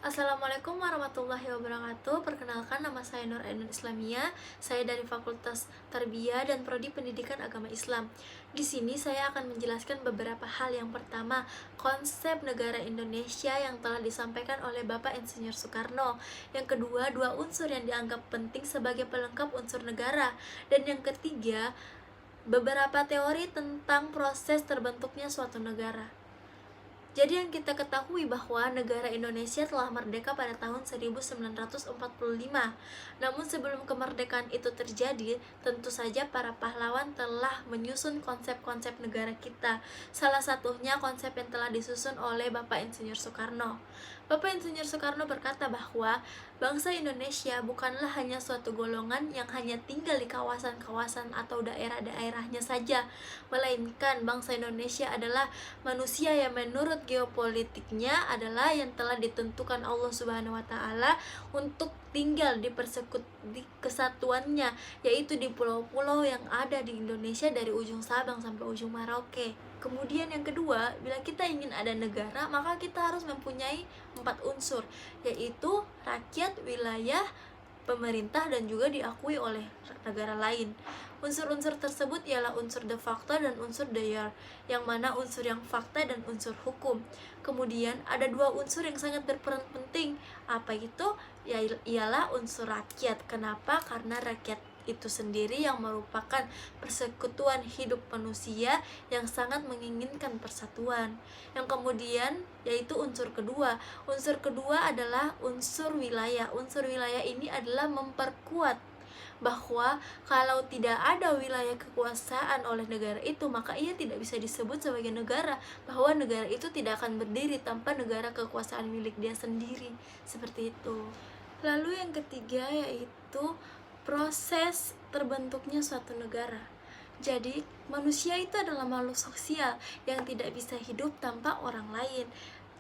Assalamualaikum warahmatullahi wabarakatuh. Perkenalkan, nama saya Nur Ainun Islamia. Saya dari Fakultas Tarbiyah dan Prodi Pendidikan Agama Islam. Di sini saya akan menjelaskan beberapa hal. Yang pertama, konsep negara Indonesia yang telah disampaikan oleh Bapak Insinyur Soekarno. Yang kedua, dua unsur yang dianggap penting sebagai pelengkap unsur negara. Dan yang ketiga, beberapa teori tentang proses terbentuknya suatu negara. Jadi yang kita ketahui bahwa negara Indonesia telah merdeka pada tahun 1945. Namun sebelum kemerdekaan itu terjadi, tentu saja para pahlawan telah menyusun konsep-konsep negara kita. Salah satunya konsep yang telah disusun oleh Bapak Insinyur Soekarno. Bapak Insinyur Soekarno berkata bahwa bangsa Indonesia bukanlah hanya suatu golongan yang hanya tinggal di kawasan-kawasan atau daerah-daerahnya saja, melainkan bangsa Indonesia adalah manusia yang menurut geopolitiknya adalah yang telah ditentukan Allah Subhanahu wa taala untuk tinggal di kesatuannya, yaitu di pulau-pulau yang ada di Indonesia dari ujung Sabang sampai ujung Merauke. Kemudian yang kedua, bila kita ingin ada negara, maka kita harus mempunyai 4 unsur, yaitu rakyat, wilayah, pemerintah, dan juga diakui oleh negara lain. Unsur-unsur tersebut ialah unsur de facto dan unsur de jure, yang mana unsur yang fakta dan unsur hukum. Kemudian ada 2 unsur yang sangat berperan penting. Apa itu? Ialah unsur rakyat. Kenapa? Karena rakyat itu sendiri yang merupakan persekutuan hidup manusia yang sangat menginginkan persatuan. Yang kemudian yaitu unsur kedua. Unsur kedua adalah unsur wilayah. Unsur wilayah ini adalah memperkuat bahwa kalau tidak ada wilayah kekuasaan oleh negara itu, maka ia tidak bisa disebut sebagai negara, bahwa negara itu tidak akan berdiri tanpa negara kekuasaan milik dia sendiri. Seperti itu. Lalu yang ketiga yaitu proses terbentuknya suatu negara. Jadi, manusia itu adalah makhluk sosial yang tidak bisa hidup tanpa orang lain.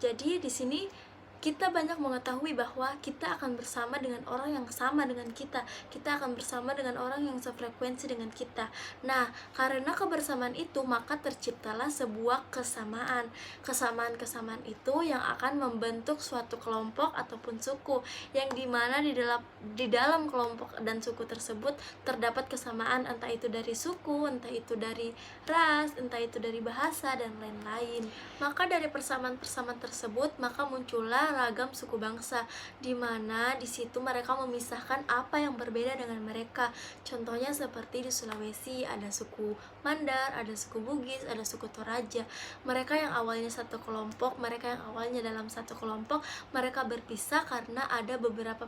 Jadi, di sini kita banyak mengetahui bahwa kita akan bersama dengan orang yang sama dengan kita. Kita akan bersama dengan orang yang sefrekuensi dengan kita. Nah, karena kebersamaan itu, maka terciptalah sebuah kesamaan. Kesamaan-kesamaan itu yang akan membentuk suatu kelompok ataupun suku, yang dimana di dalam kelompok dan suku tersebut terdapat kesamaan, entah itu dari suku, entah itu dari ras, entah itu dari bahasa, dan lain-lain. Maka dari persamaan-persamaan tersebut, maka muncullah ragam suku bangsa, di mana di situ mereka memisahkan apa yang berbeda dengan mereka. Contohnya seperti di Sulawesi ada suku Mandar, ada suku Bugis, ada suku Toraja. Mereka yang awalnya satu kelompok, mereka dalam satu kelompok, mereka berpisah karena ada beberapa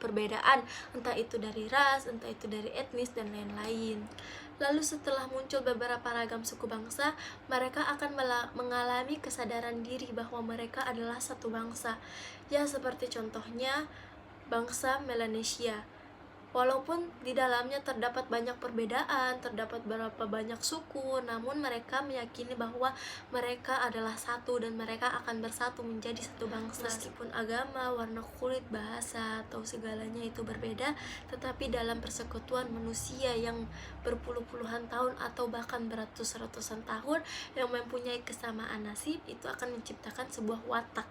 perbedaan, entah itu dari ras, entah itu dari etnis, dan lain-lain. Lalu setelah muncul beberapa ragam suku bangsa, mereka akan mengalami kesadaran diri bahwa mereka adalah satu bangsa. Ya, seperti contohnya bangsa Melanesia. Walaupun di dalamnya terdapat banyak perbedaan, terdapat berapa banyak suku, namun mereka meyakini bahwa mereka adalah satu dan mereka akan bersatu menjadi satu bangsa. Meskipun agama, warna kulit, bahasa, atau segalanya itu berbeda, tetapi dalam persekutuan manusia yang berpuluh-puluhan tahun atau bahkan beratus-ratusan tahun yang mempunyai kesamaan nasib, itu akan menciptakan sebuah watak.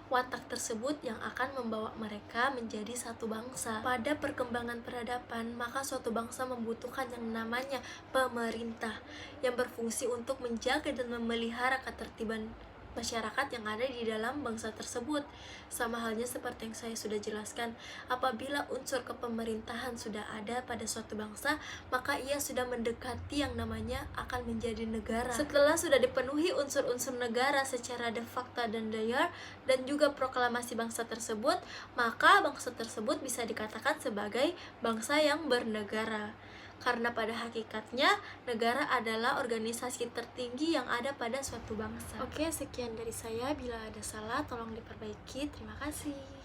Watak tersebut yang akan membawa mereka menjadi satu bangsa. Pada perkembangan peradaban, maka suatu bangsa membutuhkan yang namanya pemerintah yang berfungsi untuk menjaga dan memelihara ketertiban masyarakat yang ada di dalam bangsa tersebut. Sama halnya seperti yang saya sudah jelaskan, apabila unsur kepemerintahan sudah ada pada suatu bangsa, maka ia sudah mendekati yang namanya akan menjadi negara. Setelah sudah dipenuhi unsur-unsur negara secara de facto dan de jure, dan juga proklamasi bangsa tersebut, maka bangsa tersebut bisa dikatakan sebagai bangsa yang bernegara. Karena pada hakikatnya negara adalah organisasi tertinggi yang ada pada suatu bangsa. Oke, sekian dari saya. Bila ada salah tolong diperbaiki. Terima kasih.